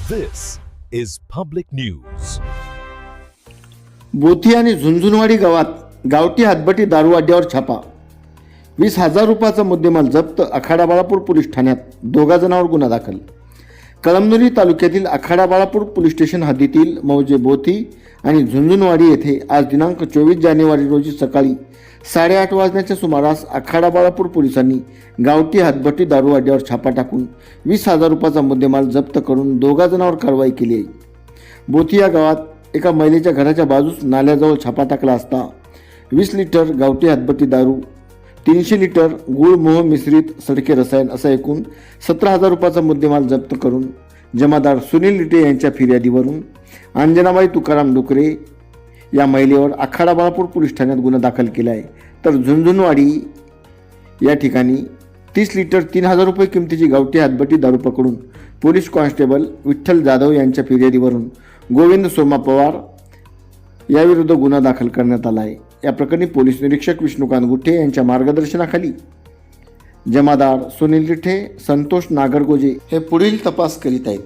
This is public news. Bothi आणि झुंझुनवाडी गावात गावठी हातभट्टी दारू अड्ड्यावर छापा. 20,000 रुपयाचा मुद्देमाल जप्त. आखाडा बाळापूर पोलीस ठाण्यात 2 जणांवर गुन्हा दाखल. कळमनुरी तालुक्यातील आखाडा बाळापूर पोलीस स्टेशन हद्दीतील मौजे बोथी आणि झुंझुनवाडी येथे आज दिनांक 24 जानेवारी रोजी सकाळी 8:30 वाजण्याच्या सुमारास आखाडा बाळापूर पोलिसांनी गावठी हातभट्टी दारू अड्ड्यावर छापा टाकून 20,000 रुपयाचा मुद्देमाल जप्त करून 2 जणांवर कारवाई केली आहे. बोथी या गावात एका महिलेच्या घराच्या बाजूस नाल्याजवळ छापा टाकला असता 20 लिटर गावठी हातभट्टी दारू, 300 लिटर गूळ मोह मिश्रित सडके रसायन असा एकूण 17,000 रुपयाचा मुद्देमाल जप्त करून जमादार सुनील लिटे यांच्या फिर्यादीवरून अंजनाबाई तुकाराम डुकरे या महिलेवर आखाडा बाळापूर पोलीस ठाण्यात गुन्हा दाखल केला आहे. तर झुंझुनवाडी या ठिकाणी 30 लिटर 3,000 रुपये किमतीची गावठी हातभट्टी दारू पकडून पोलीस कॉन्स्टेबल विठ्ठल जाधव यांच्या फिर्यादीवरून गोविंद सोमा पवार याविरुद्ध गुन्हा दाखल करण्यात आला आहे. या प्रकरणी पोलीस निरीक्षक विष्णुकांत गुट्टे यांच्या मार्गदर्शनाखाली जमादार सुनील लिठे, संतोष नागरगोजे हे पुढील तपास करीत आहेत.